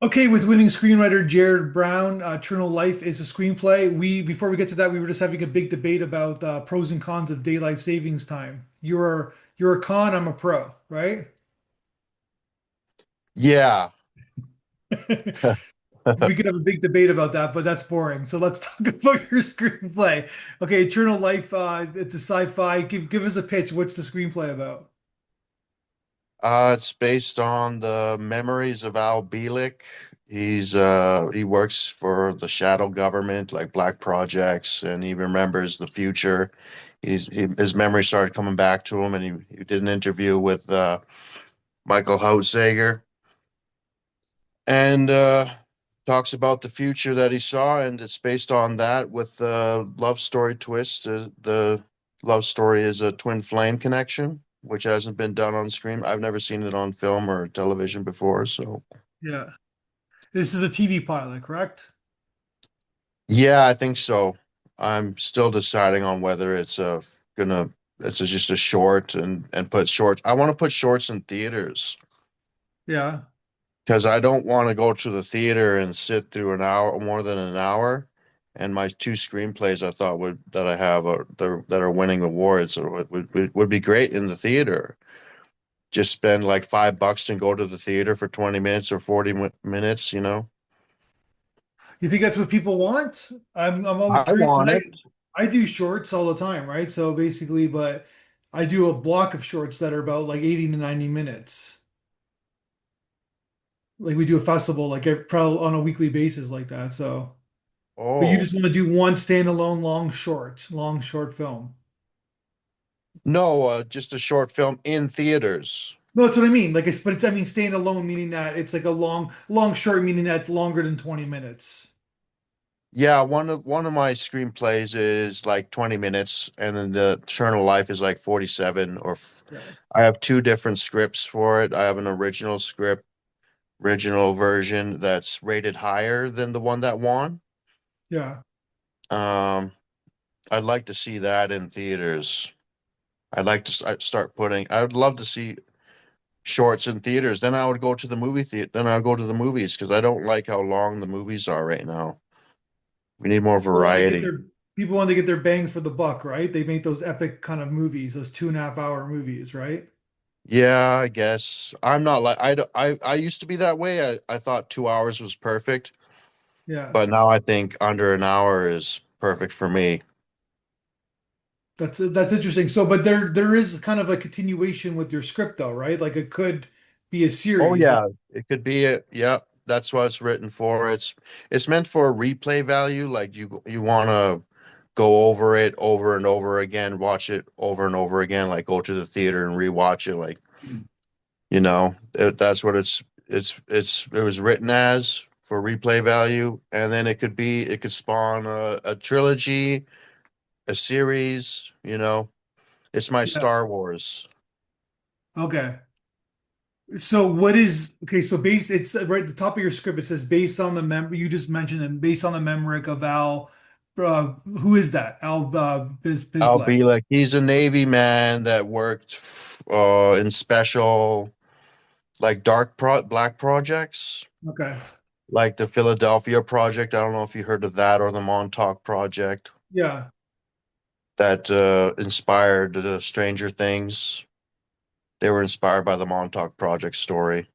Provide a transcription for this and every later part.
Okay, with winning screenwriter Jaared Brown, Eternal Life is a screenplay. Before we get to that, we were just having a big debate about pros and cons of daylight savings time. You're a con, I'm a pro, right? Yeah. We could have a big debate about that, but that's boring. So let's talk about your screenplay. Okay, Eternal Life, it's a sci-fi. Give us a pitch. What's the screenplay about? It's based on the memories of Al Bielek. He works for the shadow government, like black projects, and he remembers the future. His memory started coming back to him, and he did an interview with Michael Hautsager, and talks about the future that he saw, and it's based on that with the love story twist. The love story is a twin flame connection, which hasn't been done on screen. I've never seen it on film or television before, so Yeah. This is a TV pilot, correct? yeah, I think so. I'm still deciding on whether gonna just a short and put shorts. I want to put shorts in theaters Yeah. because I don't want to go to the theater and sit through an hour, more than an hour. And my two screenplays I thought would that I have that are winning awards or would be great in the theater. Just spend like $5 and go to the theater for 20 minutes or 40 minutes, you know. You think that's what people want? I'm always I curious want because it. I do shorts all the time, right? So basically, but I do a block of shorts that are about like 80 to 90 minutes. Like we do a festival like probably on a weekly basis like that. So, but you Oh, just want to do one standalone long short film. no, just a short film in theaters. No, that's what I mean. But it's I mean standalone meaning that it's like a long short meaning that it's longer than 20 minutes. Yeah, one of my screenplays is like 20 minutes, and then the Eternal Life is like 47. Yeah. I have two different scripts for it. I have an original script, original version that's rated higher than the one that won. Yeah. Um, I'd like to see that in theaters. I'd like to start putting. I would love to see shorts in theaters. Then I would go to the movie theater. Then I'll go to the movies because I don't like how long the movies are right now. We need more People want to get variety. their people want to get their bang for the buck, right? They make those epic kind of movies, those 2.5 hour movies, right? Yeah, I guess I'm not like I used to be that way. I thought 2 hours was perfect, Yeah. but now I think under an hour is perfect for me. That's interesting. So, but there is kind of a continuation with your script though, right? Like it could be a Oh series. Like yeah, it could be it. Yeah, that's what it's written for. It's meant for replay value. Like you want to go over it over and over again, watch it over and over again. Like go to the theater and rewatch it. Like that's what it was written as for replay value, and then it could spawn a trilogy, a series. It's my yeah. Star Wars. Okay. So what is okay, so it's right at the top of your script, it says based on the member you just mentioned and based on the memory of Al who is that? Al I'll Bislek. be like, he's a Navy man that worked in special, like black projects, Okay. like the Philadelphia Project. I don't know if you heard of that or the Montauk Project Yeah. that inspired Stranger Things. They were inspired by the Montauk Project story.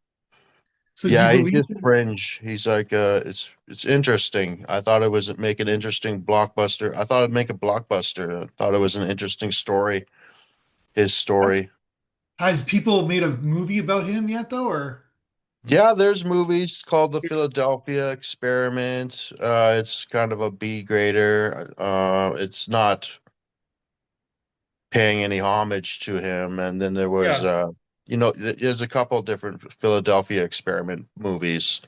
So do you Yeah, he's believe just fringe. He's like it's interesting. I thought it was make an interesting blockbuster. I thought it'd make a blockbuster. I thought it was an interesting story, his story. has people made a movie about him yet though or Yeah, there's movies called The Philadelphia Experiment. It's kind of a B grader. It's not paying any homage to him. And then there was, yeah. there's a couple different Philadelphia Experiment movies.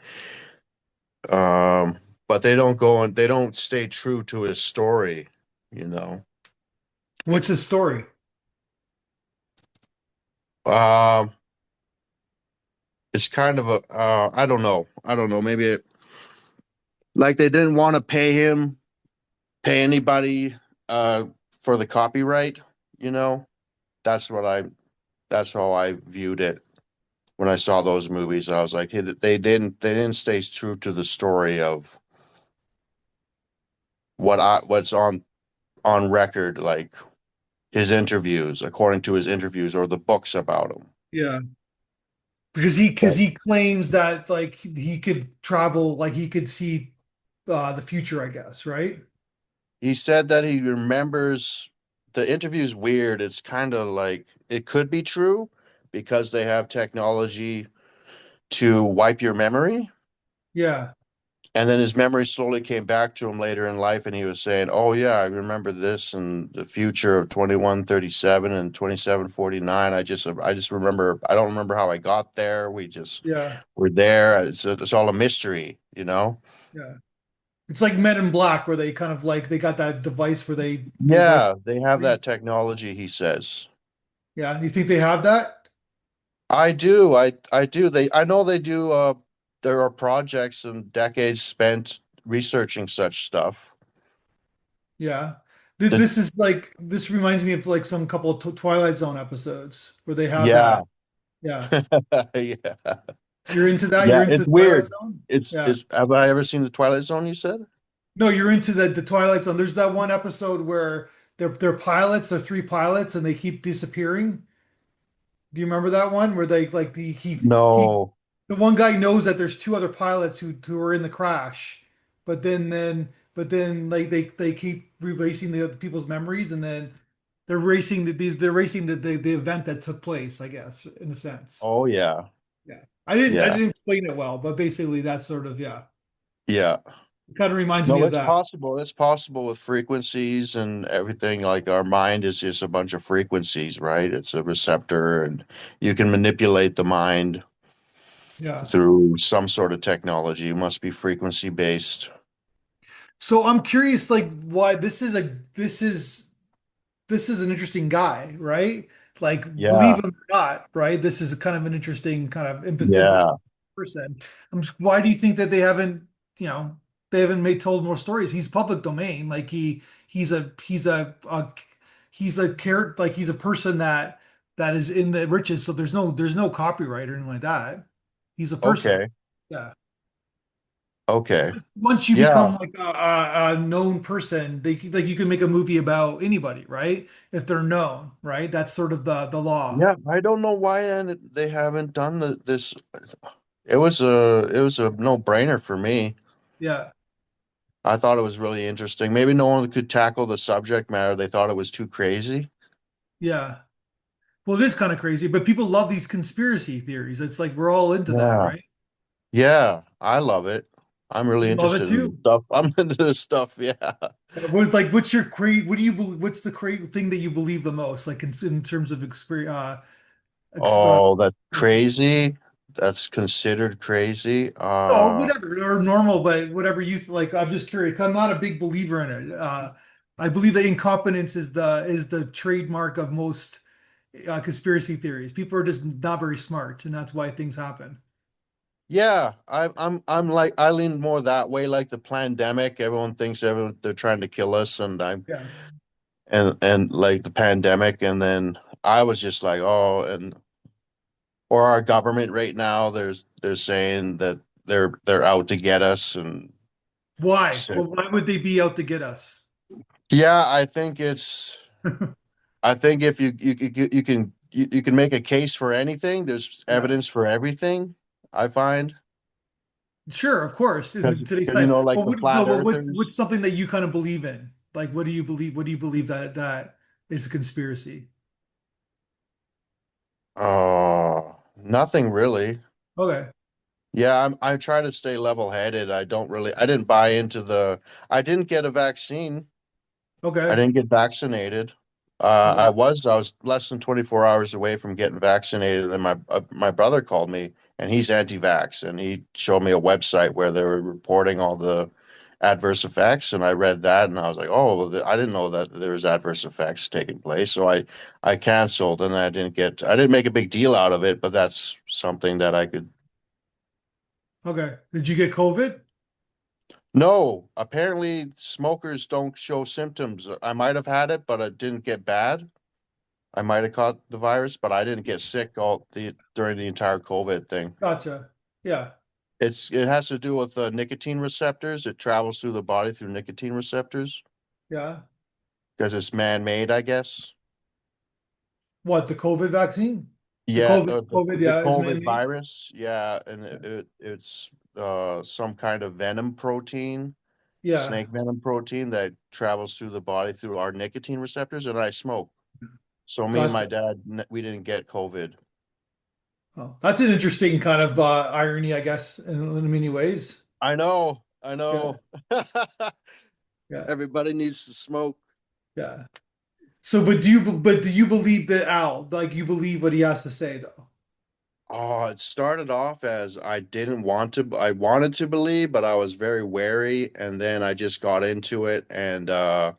Um, but they don't stay true to his story, you know. What's his story? Um, it's kind of I don't know. I don't know. Like they didn't want to pay anybody uh for the copyright, you know. That's what I that's how I viewed it. when I saw those movies. I was like, hey, they didn't stay true to the story of what's on record, like his interviews, according to his interviews or the books about him. Yeah. Because But he claims that like he could travel, like he could see the future, I guess, right? he said that he remembers the interview's weird. It's kind of like it could be true because they have technology to wipe your memory. Yeah. And then his memory slowly came back to him later in life, and he was saying, "Oh yeah, I remember this and the future of 2137 and 2749. I just remember. I don't remember how I got there. We just Yeah. were there. It's all a mystery, you know." Yeah. It's like Men in Black where they kind of like they got that device where they wipe Yeah, they have that memories. technology, he says. Yeah. You think they have that? I do. I do. I know they do. There are projects and decades spent researching such stuff. Yeah. The, This is like this reminds me of like some couple of Twilight Zone episodes where they have yeah, that. Yeah. yeah, You're into that? yeah. You're into It's Twilight weird. Zone? It's Yeah. is. Have I ever seen the Twilight Zone? You said? No, you're into the Twilight Zone. There's that one episode where they're pilots, they're three pilots, and they keep disappearing. Do you remember that one where they like he No. the one guy knows that there's two other pilots who are in the crash, but then like they keep erasing the other people's memories, and then they're racing the event that took place, I guess, in a sense. Oh yeah, Yeah. I yeah, didn't explain it well, but basically that's sort of yeah. yeah. It kind of reminds me No, of it's that. possible. It's possible with frequencies and everything. Like our mind is just a bunch of frequencies, right? It's a receptor, and you can manipulate the mind Yeah. through some sort of technology. It must be frequency based. So I'm curious, like, why this is an interesting guy, right? Like, believe Yeah, him or not, right? This is a kind of an interesting kind of empathetic yeah. person. Why do you think that you know, they haven't made told more stories? He's public domain. Like he's a character, like he's a person that is in the riches. So there's no copyright or anything like that. He's a person. Okay, Yeah. okay. Once you Yeah, become like a known person, like you can make a movie about anybody, right? If they're known, right? That's sort of the law. yeah. I don't know why and they haven't done this. It was a no brainer for me. Yeah, I thought it was really interesting. Maybe no one could tackle the subject matter. They thought it was too crazy. yeah. Well, it is kind of crazy, but people love these conspiracy theories. It's like we're all into that, Yeah. right? Yeah, I love it. I'm really You love it interested in this too. stuff. I'm into this stuff. Yeah. What's your what do you what's the thing that you believe the most, like in terms of experience? Oh, that's crazy. That's considered crazy. No, whatever, or normal, but whatever you like. I'm just curious. I'm not a big believer in it. I believe that incompetence is the trademark of most conspiracy theories. People are just not very smart, and that's why things happen. Yeah, I'm like I lean more that way, like the pandemic. Everyone thinks they're trying to kill us, and I'm Yeah. and like the pandemic, and then I was just like, oh, and or our government right now, they're saying that they're out to get us, and Why? so, Well, why would they be out to get us? yeah, I think if you can make a case for anything. There's Yeah. evidence for everything. I find Sure, of course, in today's because you time. know, like But the flat what's earthers. something that you kind of believe in? Like, what do you believe? What do you believe that is a conspiracy? Oh, nothing really. Okay. Yeah, I try to stay level-headed. I didn't buy into I didn't get a vaccine. I Okay. didn't get vaccinated. Okay. I was less than 24 hours away from getting vaccinated, and then my brother called me, and he's anti-vax, and he showed me a website where they were reporting all the adverse effects, and I read that, and I was like, oh, well, I didn't know that there was adverse effects taking place, so I canceled, and I didn't make a big deal out of it, but that's something that I could. Okay. Did you get COVID? No, apparently smokers don't show symptoms. I might have had it, but it didn't get bad. I might have caught the virus, but I didn't get sick all the during the entire COVID thing. Gotcha. Yeah. It has to do with nicotine receptors. It travels through the body through nicotine receptors Yeah. because it's man-made, I guess. What, the COVID vaccine? The Yeah, COVID, the yeah, is COVID man-made. virus. Yeah, and it's some kind of venom protein, Yeah. snake venom protein that travels through the body through our nicotine receptors. And I smoke, so me and my Gotcha. dad we didn't get COVID. Oh, that's an interesting kind of irony, I guess, in many ways. I Yeah. know. Yeah. Everybody needs to smoke. Yeah. So, but do you believe the owl? Like you believe what he has to say, though? Oh, it started off as I wanted to believe, but I was very wary, and then I just got into it, and I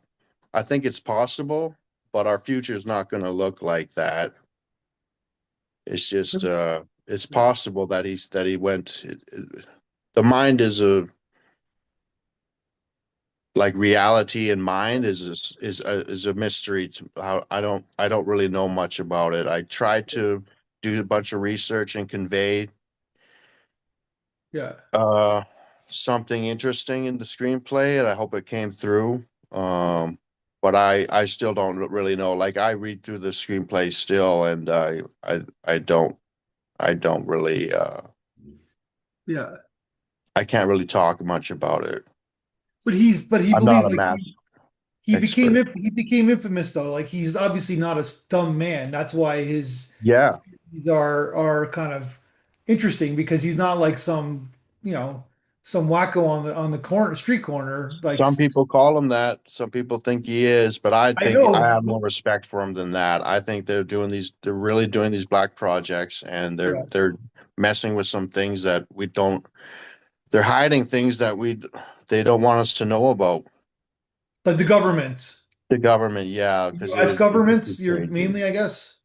think it's possible, but our future is not going to look like that. It's just it's Yeah. possible that he went. The mind is a like reality and mind is a mystery to how I don't really know much about it. I tried to do a bunch of research and convey Yeah. uh something interesting in the screenplay, and I hope it came through. Yeah. But I still don't really know. Like I read through the screenplay still, and I don't really Yeah. I can't really talk much about it. But he I'm not believed a like math expert. he became infamous though. Like he's obviously not a dumb man. That's why his Yeah. these are kind of interesting because he's not like some, you know, some wacko on the corner street corner. Like Some people call him that. Some people think he is, but I I think I know. have more respect for him than that. I think they're really doing these black projects, and Yeah. they're messing with some things that we don't. They're hiding things that they don't want us to know about. But the government, The government, yeah, because U.S. it just governments, gets you're crazy. mainly, I guess.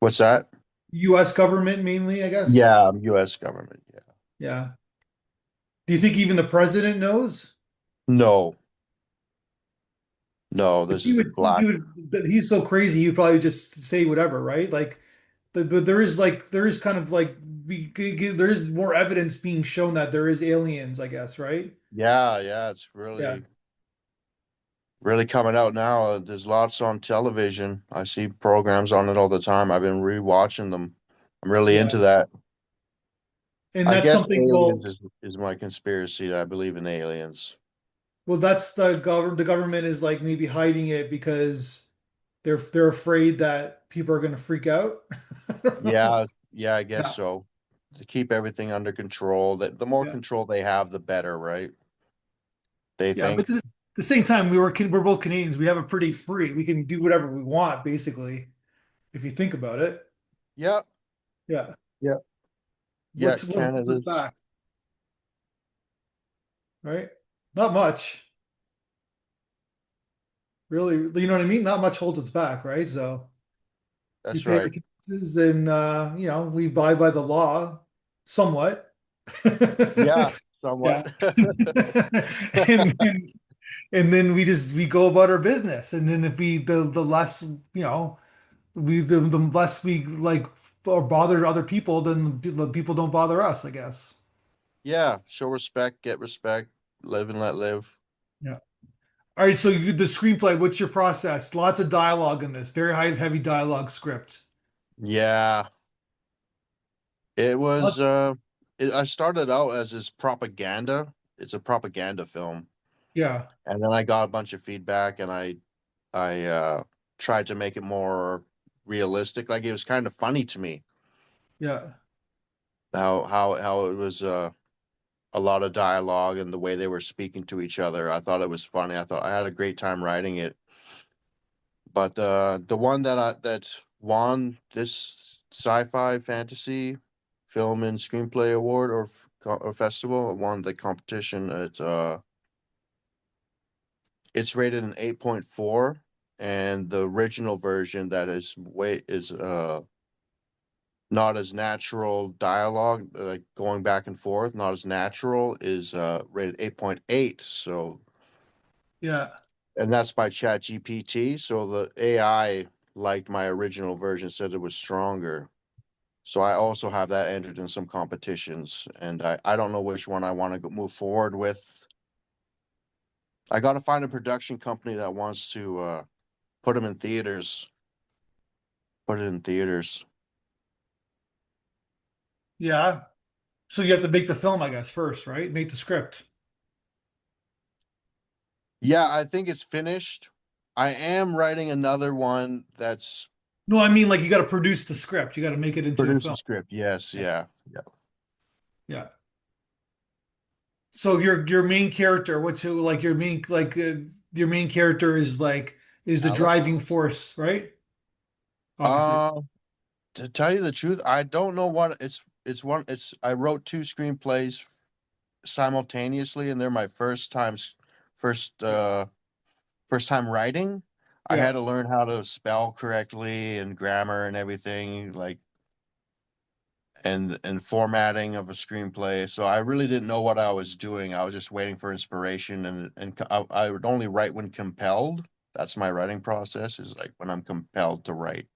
What's that? U.S. government mainly, I guess. Yeah, U.S. government. Yeah. Yeah. Do you think even the president knows? No, no, But this is the black. he's so crazy, he'd probably just say whatever, right? Like there is kind of like there is more evidence being shown that there is aliens, I guess, right? Yeah, yeah, it's Yeah. really coming out now. There's lots on television. I see programs on it all the time. I've been rewatching them. I'm really Yeah. into that. And I that's guess something, aliens is my conspiracy. I believe in aliens. that's the government is like maybe hiding it because they're afraid that people are going to freak out. I don't know. Yeah, yeah, I guess Yeah. so. To keep everything under control. That the more Yeah. control they have, the better, right? They Yeah, but think. at the same time, we're both Canadians. We have a pretty free. We can do whatever we want, basically, if you think about it. Yeah, Yeah. yeah, yeah. What holds us Canada's. back, right? Not much, really. You know what I mean? Not much holds us back, right? So we That's pay our right. taxes and we abide by the law somewhat. Yeah, somewhat. Yeah. And then we just we go about our business. And then if we the less, the less we like or bother other people, then the people don't bother us, I guess. Yeah, show respect, get respect, live and let live. Yeah. All right, so the screenplay, what's your process? Lots of dialogue in this, very high, heavy dialogue script. Yeah, it What? was. I started out as this propaganda. It's a propaganda film, Yeah, and then I got a bunch of feedback, and I tried to make it more realistic. Like it was kind of funny to me yeah, how it was a lot of dialogue and the way they were speaking to each other. I thought it was funny. I thought I had a great time writing it. But the one that won this sci-fi fantasy film and screenplay award or festival, it won the competition. It's rated an 8.4, and the original version that is not as natural dialogue, like going back and forth, not as natural, is rated 8.8. So, yeah, and that's by Chat GPT. So the AI. liked my original version, said it was stronger. So I also have that entered in some competitions, and I don't know which one I want to move forward with. I got to find a production company that wants to put them in theaters, put it in theaters. Yeah. So you have to make the film, I guess, first, right? Make the script. Yeah, I think it's finished. I am writing another one that's No, I mean like you got to produce the script. You got to make it into a produce a film. script. Yes, Yeah. yeah, yeah. Yeah. So your main character, your main character is the Alex? driving force, right? Obviously. Uh, to tell you the truth, I don't know what it's one it's I wrote two screenplays simultaneously, and they're my first first time writing. I had Yeah. to learn how to spell correctly and grammar and everything, like and formatting of a screenplay. So I really didn't know what I was doing. I was just waiting for inspiration, and I would only write when compelled. That's my writing process, is like when I'm compelled to write.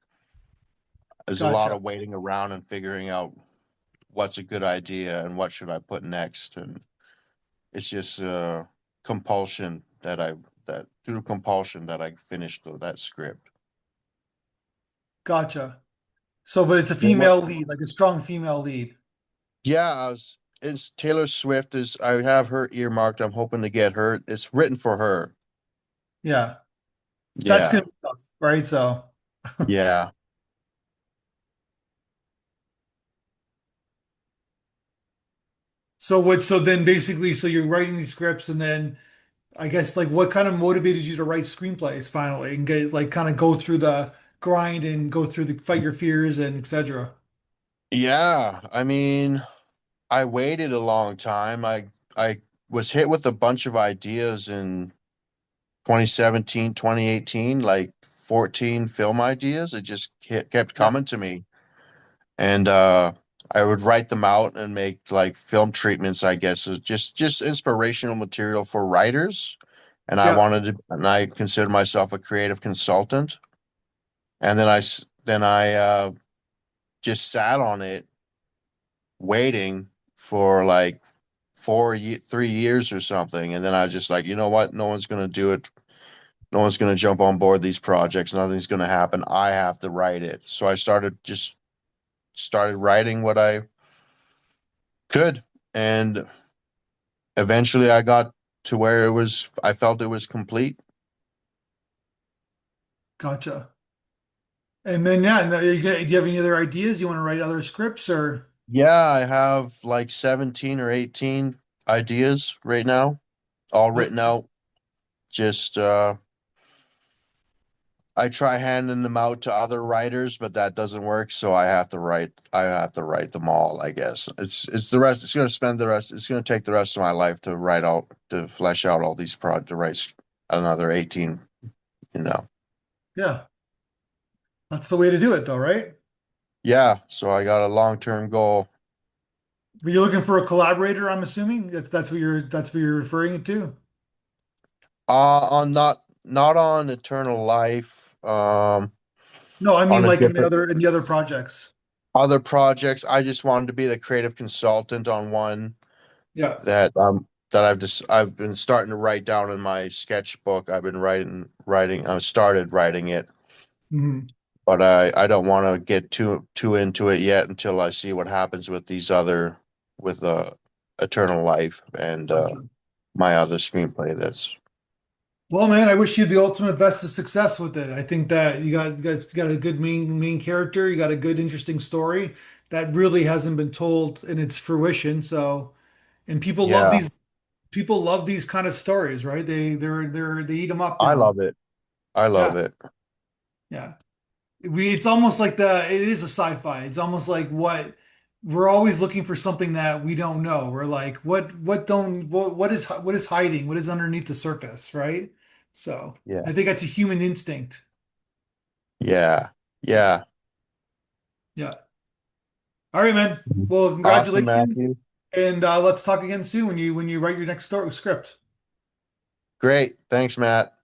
There's a lot Gotcha. of waiting around and figuring out what's a good idea and what should I put next. And it's just compulsion that through compulsion that I finished that script. Gotcha. So, but it's a Well, what? female lead, like a strong female lead. Yeah, it's Taylor Swift. Is I have her earmarked. I'm hoping to get her. It's written for her. Yeah. That's Yeah, gonna be tough, right? So, yeah, so then basically, so you're writing these scripts and then I guess like what kind of motivated you to write screenplays finally and get like kind of go through the grind and go through the fight your fears and etc. yeah. I mean, I waited a long time. I was hit with a bunch of ideas in 2017, 2018, like 14 film ideas. It just kept Yeah. coming to me. And I would write them out and make like film treatments, I guess, so just inspirational material for writers. Yeah. And I consider myself a creative consultant. And then I just sat on it, waiting for like 3 years or something. And then I just like, you know what? No one's gonna do it. No one's gonna jump on board these projects. Nothing's gonna happen. I have to write it. So I started writing what I could, and eventually I got to where I felt it was complete. Gotcha. And then yeah, and do you have any other ideas? You want to write other scripts or Yeah, I have like 17 or 18 ideas right now, all that's written out. Just I try handing them out to other writers, but that doesn't work, so I have to write them all, I guess. It's the rest, it's going to take the rest of my life to flesh out all these to write another 18, you know. yeah, that's the way to do it though, right? Yeah, so I got a long-term goal. But you're looking for a collaborator, I'm assuming. That's what you're referring it to. On not on Eternal Life. No, I On mean a like different in the other projects. other projects, I just wanted to be the creative consultant on one Yeah. that I've been starting to write down in my sketchbook. I've been writing. I started writing it, Hmm. but I don't want to get too into it yet until I see what happens with these other with Eternal Life and Gotcha. my other screenplay. That's Well, man, I wish you the ultimate best of success with it. I think that you got a good main character. You got a good, interesting story that really hasn't been told in its fruition. So, and yeah. people love these kind of stories, right? They eat them up I now. love it. I love Yeah, it. yeah. It's almost like it is a sci-fi. It's almost like what we're always looking for something that we don't know. We're like, what is hiding? What is underneath the surface, right? So Yeah. I think that's a human instinct. Yeah. Yeah. Yeah. Yeah. All right, man. Mhm. Well, Awesome, congratulations. Matthew. And let's talk again soon when you write your next story script. Great. Thanks, Matt.